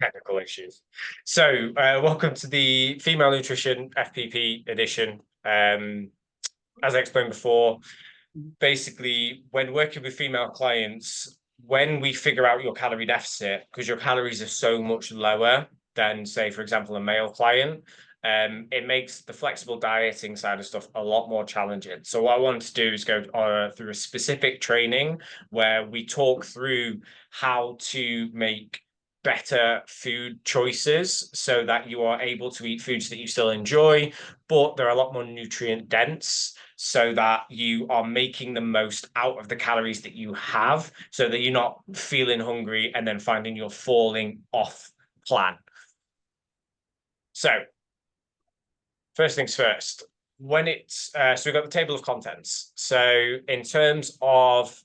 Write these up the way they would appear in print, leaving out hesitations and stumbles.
Technical issues. So, welcome to the Female Nutrition FPP edition. As I explained before, basically, when working with female clients, when we figure out your calorie deficit, because your calories are so much lower than, say, for example, a male client, it makes the flexible dieting side of stuff a lot more challenging. So what I want to do is go through a specific training where we talk through how to make better food choices so that you are able to eat foods that you still enjoy, but they're a lot more nutrient dense so that you are making the most out of the calories that you have so that you're not feeling hungry and then finding you're falling off plan. So first things first, when it's, so we've got the table of contents. So in terms of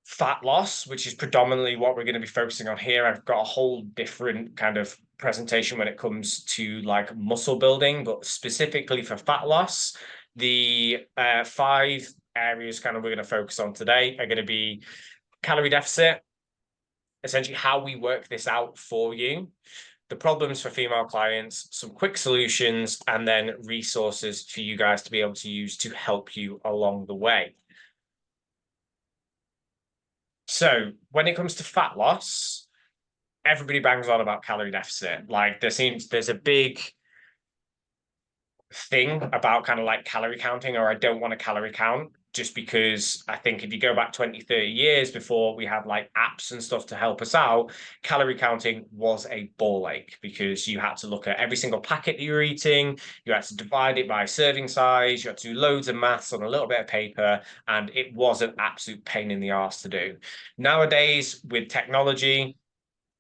fat loss, which is predominantly what we're going to be focusing on here, I've got a whole different kind of presentation when it comes to like muscle building, but specifically for fat loss, the 5 areas kind of we're going to focus on today are going to be calorie deficit, essentially how we work this out for you, the problems for female clients, some quick solutions, and then resources for you guys to be able to use to help you along the way. So when it comes to fat loss, everybody bangs on about calorie deficit. Like there's a big thing about kind of like calorie counting, or I don't want to calorie count, just because I think if you go back 20, 30 years before we had like apps and stuff to help us out, calorie counting was a ball ache because you had to look at every single packet that you were eating, you had to divide it by serving size, you had to do loads of maths on a little bit of paper, and it was an absolute pain in the arse to do. Nowadays, with technology,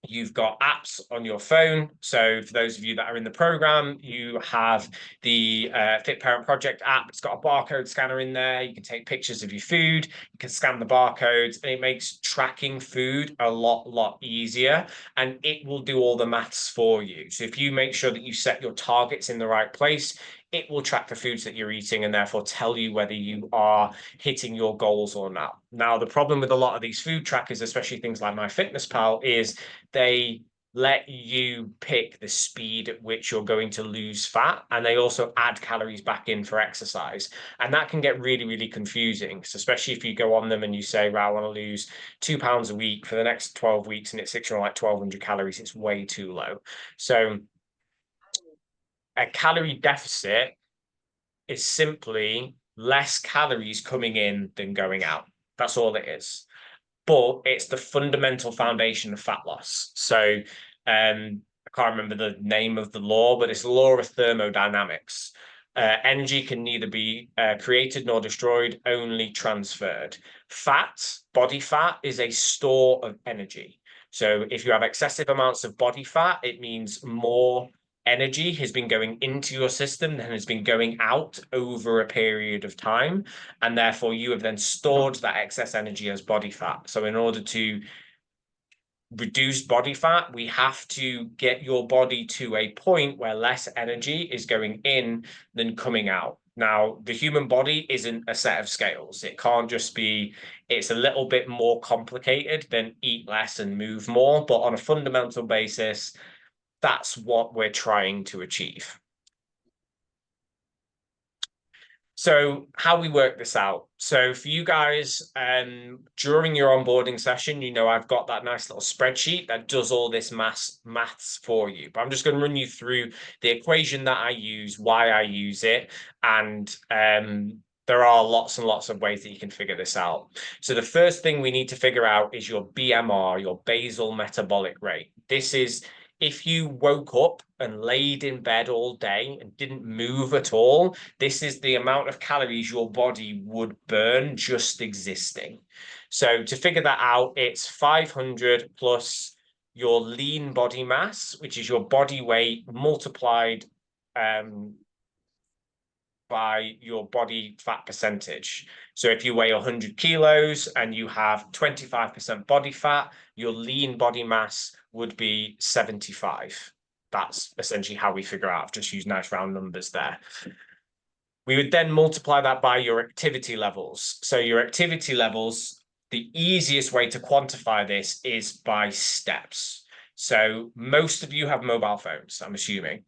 you've got apps on your phone. So for those of you that are in the program, you have the Fit Parent Project app. It's got a barcode scanner in there. You can take pictures of your food. You can scan the barcodes, and it makes tracking food a lot easier. And it will do all the maths for you. So if you make sure that you set your targets in the right place, it will track the foods that you're eating and therefore tell you whether you are hitting your goals or not. Now, the problem with a lot of these food trackers, especially things like MyFitnessPal, is they let you pick the speed at which you're going to lose fat, and they also add calories back in for exercise. And that can get really confusing, so especially if you go on them and you say, right, I want to lose 2 pounds a week for the next 12 weeks, and it's sitting on like 1,200 calories. It's way too low. So a calorie deficit is simply less calories coming in than going out. That's all it is. But it's the fundamental foundation of fat loss. So I can't remember the name of the law, but it's the law of thermodynamics. Energy can neither be created nor destroyed, only transferred. Fat, body fat, is a store of energy. So if you have excessive amounts of body fat, it means more energy has been going into your system than has been going out over a period of time. And therefore, you have then stored that excess energy as body fat. So in order to reduce body fat, we have to get your body to a point where less energy is going in than coming out. Now, the human body isn't a set of scales. It can't just be, it's a little bit more complicated than eat less and move more. But on a fundamental basis, that's what we're trying to achieve. So how we work this out. So for you guys, during your onboarding session, I've got that nice little spreadsheet that does all this maths for you. But I'm just going to run you through the equation that I use, why I use it, and there are lots and lots of ways that you can figure this out. So the first thing we need to figure out is your BMR, your basal metabolic rate. This is if you woke up and laid in bed all day and didn't move at all, this is the amount of calories your body would burn just existing. So to figure that out, it's 500 plus your lean body mass, which is your body weight multiplied by your body fat percentage. So if you weigh 100 kilos and you have 25% body fat, your lean body mass would be 75. That's essentially how we figure out. I've just used nice round numbers there. We would then multiply that by your activity levels. So your activity levels, the easiest way to quantify this is by steps. So most of you have mobile phones, I'm assuming.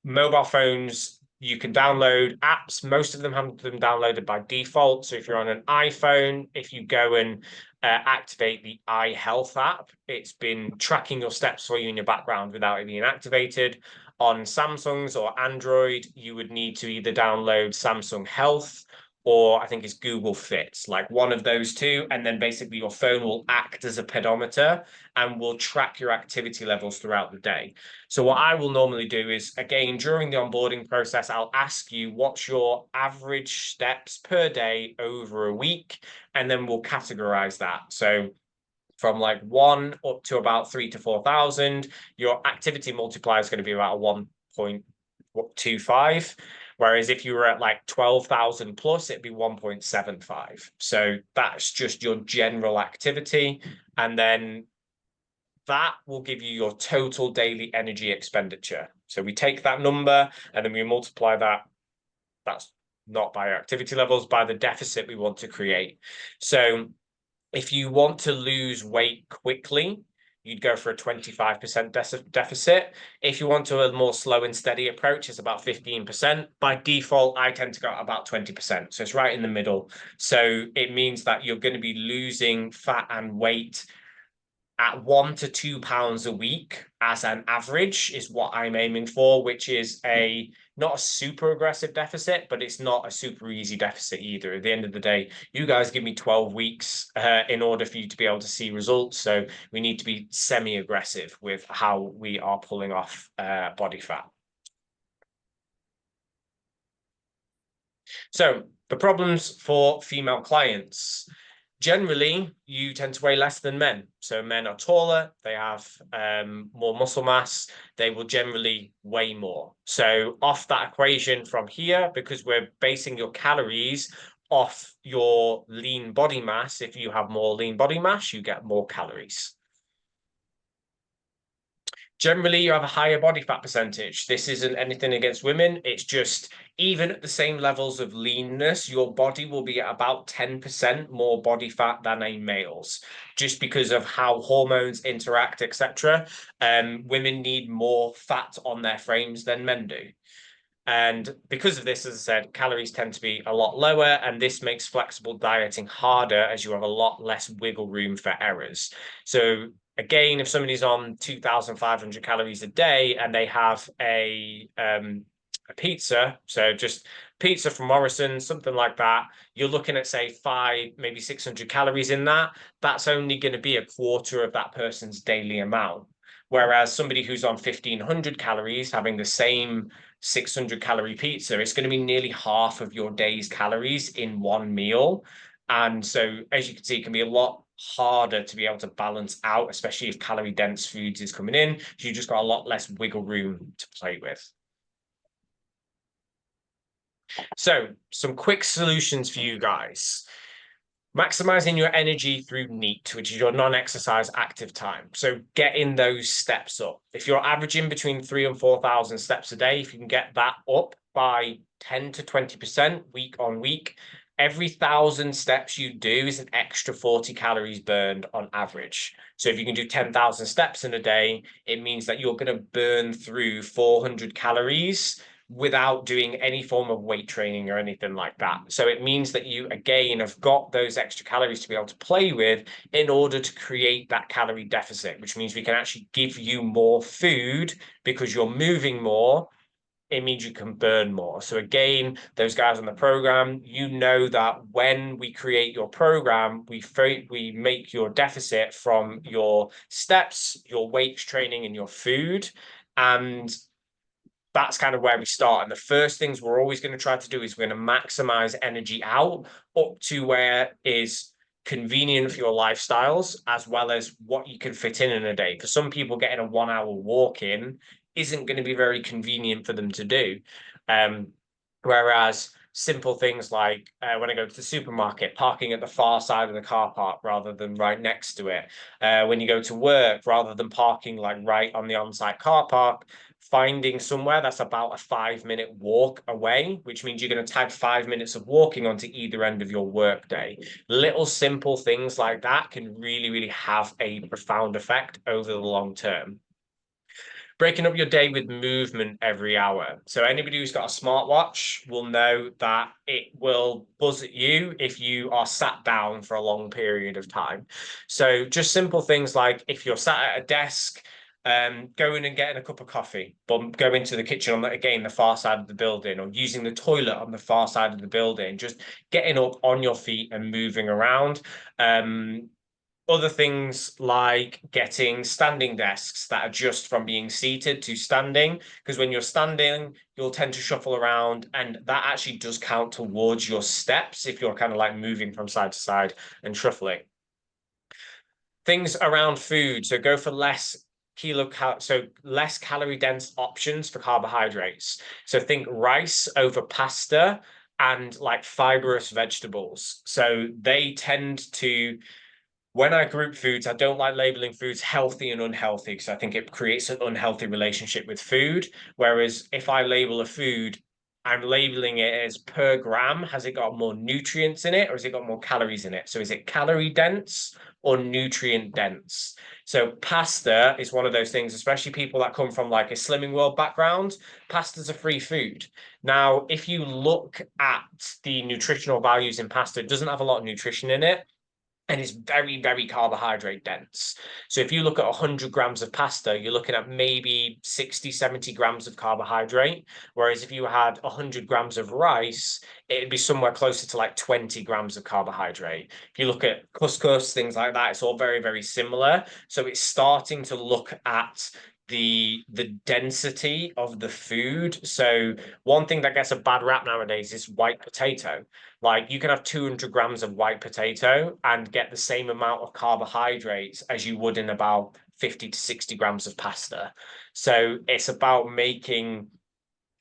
Mobile phones, you can download apps. Most of them have them downloaded by default. So if you're on an iPhone, if you go and activate the iHealth app, it's been tracking your steps for you in your background without it being activated. On Samsungs or Android, you would need to either download Samsung Health or I think it's Google Fits, like one of those two. And then basically your phone will act as a pedometer and will track your activity levels throughout the day. So what I will normally do is, again, during the onboarding process, I'll ask you what's your average steps per day over a week, and then we'll categorize that. So from like 1 up to about 3 to 4,000, your activity multiplier is going to be about a 1.25. Whereas if you were at like 12,000 plus, it'd be 1.75. So that's just your general activity. And then that will give you your total daily energy expenditure. So we take that number and then we multiply that. That's not by activity levels, by the deficit we want to create. So if you want to lose weight quickly, you'd go for a 25% deficit. If you want to a more slow and steady approach, it's about 15%. By default, I tend to go about 20%. So it's right in the middle. So it means that you're going to be losing fat and weight at 1 to 2 pounds a week as an average is what I'm aiming for, which is not a super aggressive deficit, but it's not a super easy deficit either. At the end of the day, you guys give me 12 weeks in order for you to be able to see results. So we need to be semi-aggressive with how we are pulling off body fat. So the problems for female clients. Generally, you tend to weigh less than men. So men are taller, they have more muscle mass, they will generally weigh more. So off that equation from here, because we're basing your calories off your lean body mass, if you have more lean body mass, you get more calories. Generally, you have a higher body fat percentage. This isn't anything against women. It's just even at the same levels of leanness, your body will be at about 10% more body fat than a male's, just because of how hormones interact, etc. Women need more fat on their frames than men do. And because of this, as I said, calories tend to be a lot lower, and this makes flexible dieting harder as you have a lot less wiggle room for errors. So again, if somebody's on 2,500 calories a day and they have a pizza, so just pizza from Morrison, something like that, you're looking at say 5, maybe 600 calories in that. That's only going to be a quarter of that person's daily amount. Whereas somebody who's on 1,500 calories having the same 600 calorie pizza, it's going to be nearly half of your day's calories in one meal. And so, as you can see, it can be a lot harder to be able to balance out, especially if calorie dense foods is coming in. So you just got a lot less wiggle room to play with. So some quick solutions for you guys. Maximizing your energy through NEAT, which is your non-exercise active time. So getting those steps up. If you're averaging between 3,000 and 4,000 steps a day, if you can get that up by 10 to 20% week on week, every 1,000 steps you do is an extra 40 calories burned on average. So if you can do 10,000 steps in a day, it means that you're going to burn through 400 calories without doing any form of weight training or anything like that. So it means that you, again, have got those extra calories to be able to play with in order to create that calorie deficit, which means we can actually give you more food because you're moving more. It means you can burn more. So again, those guys on the program, you know that when we create your program, we make your deficit from your steps, your weight training, and your food. And that's kind of where we start. And the first things we're always going to try to do is we're going to maximize energy out up to where is convenient for your lifestyles, as well as what you can fit in a day. For some people, getting a 1 hour walk in isn't going to be very convenient for them to do. Whereas simple things like when I go to the supermarket, parking at the far side of the car park rather than right next to it. When you go to work, rather than parking like right on the on-site car park, finding somewhere that's about a 5-minute walk away, which means you're going to tag 5 minutes of walking onto either end of your workday. Little simple things like that can really, really have a profound effect over the long term. Breaking up your day with movement every hour. So anybody who's got a smartwatch will know that it will buzz at you if you are sat down for a long period of time. So just simple things like if you're sat at a desk, go in and getting a cup of coffee, but go into the kitchen on the far side of the building, or using the toilet on the far side of the building, just getting up on your feet and moving around. Other things like getting standing desks that adjust from being seated to standing, because when you're standing, you'll tend to shuffle around, and that actually does count towards your steps if you're kind of like moving from side to side and shuffling. Things around food, so go for less calorie dense options for carbohydrates. So think rice over pasta and like fibrous vegetables. So they tend to, when I group foods, I don't like labeling foods healthy and unhealthy because I think it creates an unhealthy relationship with food. Whereas if I label a food, I'm labeling it as per gram. Has it got more nutrients in it, or has it got more calories in it? So is it calorie dense or nutrient dense? So pasta is one of those things, especially people that come from like a Slimming World background. Pasta's a free food. Now, if you look at the nutritional values in pasta, it doesn't have a lot of nutrition in it, and it's very, very carbohydrate dense. So if you look at 100 grams of pasta, you're looking at maybe 60, 70 grams of carbohydrate. Whereas if you had 100 grams of rice, it'd be somewhere closer to like 20 grams of carbohydrate. If you look at couscous, things like that, it's all very, very similar. So it's starting to look at the density of the food. So one thing that gets a bad rap nowadays is white potato. Like you can have 200 grams of white potato and get the same amount of carbohydrates as you would in about 50 to 60 grams of pasta. So it's about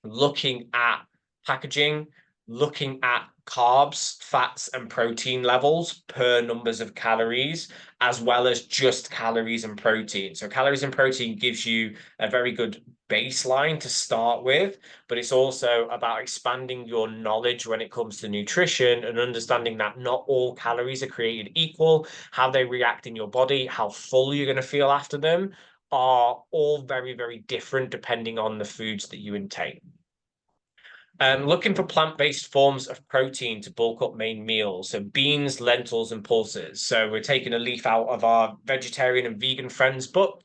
looking at packaging, looking at carbs, fats, and protein levels per numbers of calories, as well as just calories and protein. So calories and protein gives you a very good baseline to start with, but it's also about expanding your knowledge when it comes to nutrition and understanding that not all calories are created equal, how they react in your body, how full you're going to feel after them are all very, very different depending on the foods that you intake. Looking for plant-based forms of protein to bulk up main meals, so beans, lentils, and pulses. So we're taking a leaf out of our vegetarian and vegan friends book.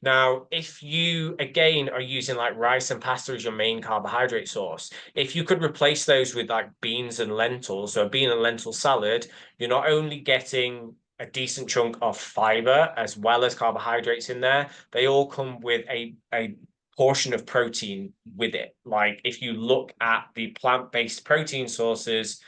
Now, if you, again, are using like rice and pasta as your main carbohydrate source, if you could replace those with like beans and lentils, so a bean and lentil salad, you're not only getting a decent chunk of fiber as well as carbohydrates in there, they all come with a portion of protein with it. Like if you look at the plant-based protein sources,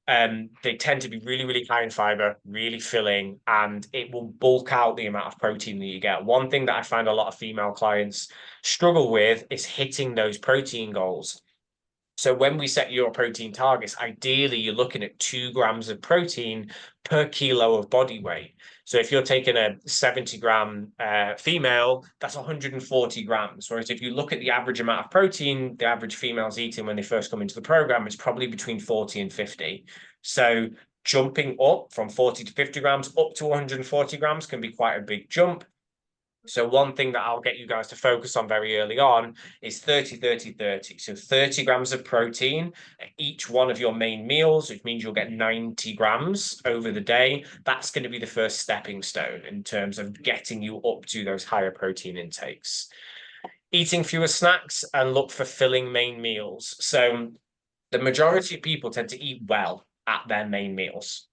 they tend to be really, really high in fiber, really filling, and it will bulk out the amount of protein that you get. One thing that I find a lot of female clients struggle with is hitting those protein goals. So when we set your protein targets, ideally you're looking at 2 grams of protein per kilo of body weight. So if you're taking a 70-gram female, that's 140 grams. Whereas if you look at the average amount of protein the average female's eating when they first come into the program, it's probably between 40 and 50. So jumping up from 40 to 50 grams up to 140 grams can be quite a big jump. So one thing that I'll get you guys to focus on very early on is 30, 30, 30. So 30 grams of protein at each one of your main meals, which means you'll get 90 grams over the day. That's going to be the first stepping stone in terms of getting you up to those higher protein intakes. Eating fewer snacks and look for filling main meals. So the majority of people tend to eat well at their main meals.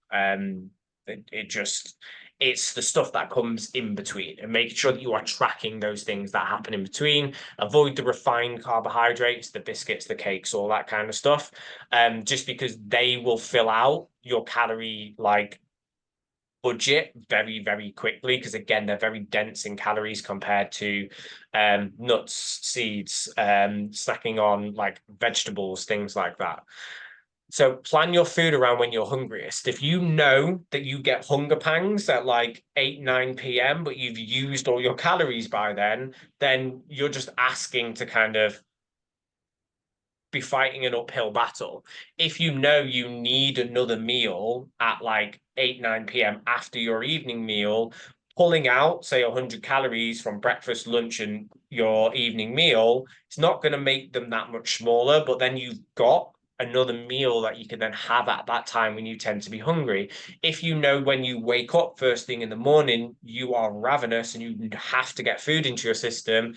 It's the stuff that comes in between, and making sure that you are tracking those things that happen in between. Avoid the refined carbohydrates, the biscuits, the cakes, all that kind of stuff, just because they will fill out your calorie like budget very, very quickly, because again, they're very dense in calories compared to nuts, seeds, snacking on like vegetables, things like that. So plan your food around when you're hungriest. If you know that you get hunger pangs at like 8, 9 p.m., but you've used all your calories by then you're just asking to kind of be fighting an uphill battle. If you know you need another meal at like 8, 9 p.m. after your evening meal, pulling out, say, 100 calories from breakfast, lunch, and your evening meal, it's not going to make them that much smaller, but then you've got another meal that you can then have at that time when you tend to be hungry. If you know when you wake up first thing in the morning, you are ravenous and you have to get food into your system,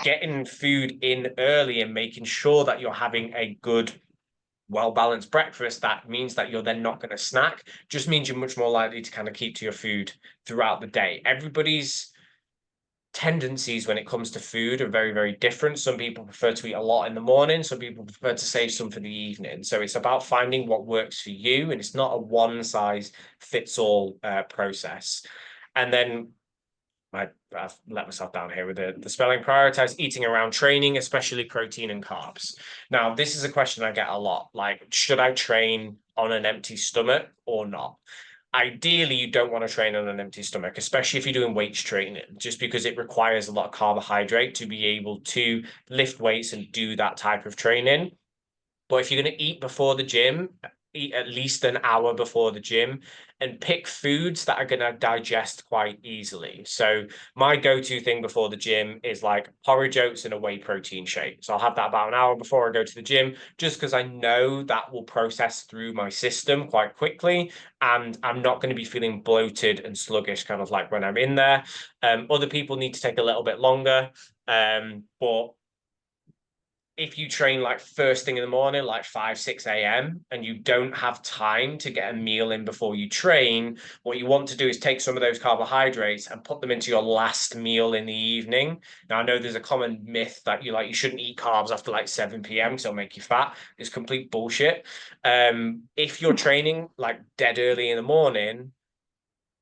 getting food in early and making sure that you're having a good, well-balanced breakfast, that means that you're then not going to snack, just means you're much more likely to kind of keep to your food throughout the day. Everybody's tendencies when it comes to food are very, very different. Some people prefer to eat a lot in the morning, some people prefer to save some for the evening. So it's about finding what works for you, and it's not a one size fits all process. And then I've let myself down here with the spelling. Prioritize eating around training, especially protein and carbs. Now, this is a question I get a lot. Like, should I train on an empty stomach or not? Ideally, you don't want to train on an empty stomach, especially if you're doing weights training, just because it requires a lot of carbohydrate to be able to lift weights and do that type of training. But if you're going to eat before the gym, eat at least an hour before the gym and pick foods that are going to digest quite easily. So my go-to thing before the gym is like porridge oats and a whey protein shake. So I'll have that about an hour before I go to the gym, just because I know that will process through my system quite quickly. And I'm not going to be feeling bloated and sluggish, kind of like when I'm in there. Other people need to take a little bit longer. But if you train like first thing in the morning, like 5, 6 a.m., and you don't have time to get a meal in before you train, what you want to do is take some of those carbohydrates and put them into your last meal in the evening. Now, I know there's a common myth that you shouldn't eat carbs after like 7 p.m. because it'll make you fat. It's complete bullshit. If you're training like dead early in the morning,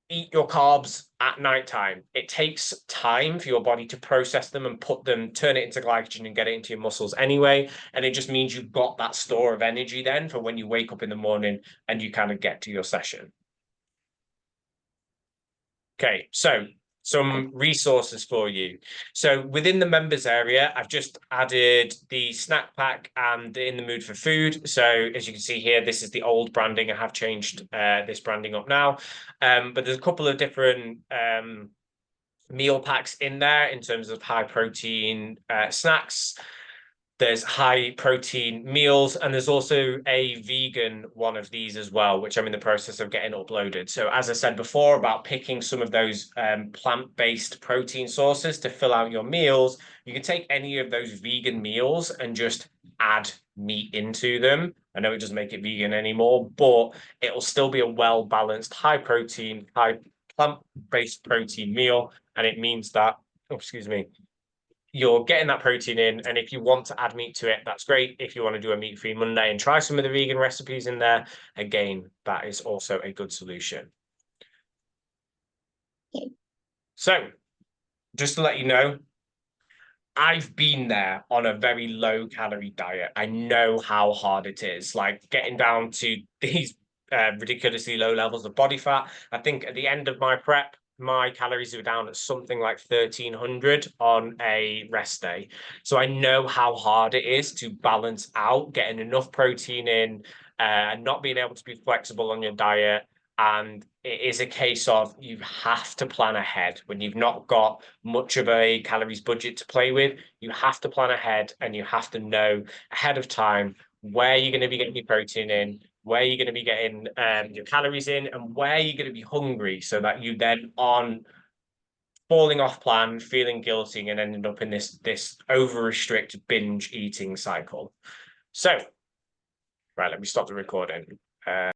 eat your carbs at nighttime. It takes time for your body to process them and turn it into glycogen and get it into your muscles anyway. And it just means you've got that store of energy then for when you wake up in the morning and you kind of get to your session. Okay, so some resources for you. So within the members area, I've just added the snack pack and In the Mood for Food. So as you can see here, this is the old branding. I have changed this branding up now. But there's a couple of different meal packs in there in terms of high protein snacks. There's high protein meals, and there's also a vegan one of these as well, which I'm in the process of getting uploaded. So as I said before about picking some of those plant-based protein sources to fill out your meals, you can take any of those vegan meals and just add meat into them. I know it doesn't make it vegan anymore, but it'll still be a well-balanced, high protein, high plant-based protein meal. And it means that, oh, excuse me, you're getting that protein in. And if you want to add meat to it, that's great. If you want to do a meat-free Monday and try some of the vegan recipes in there, again, that is also a good solution. So just to let you know, I've been there on a very low calorie diet. I know how hard it is, like getting down to these ridiculously low levels of body fat. I think at the end of my prep, my calories were down at something like 1,300 on a rest day. So I know how hard it is to balance out getting enough protein in and not being able to be flexible on your diet. And it is a case of you have to plan ahead when you've not got much of a calories budget to play with. You have to plan ahead and you have to know ahead of time where you're going to be getting your protein in, where you're going to be getting your calories in, and where you're going to be hungry, so that you then aren't falling off plan, feeling guilty, and ending up in this over restrict binge eating cycle. So, right, let me stop the recording.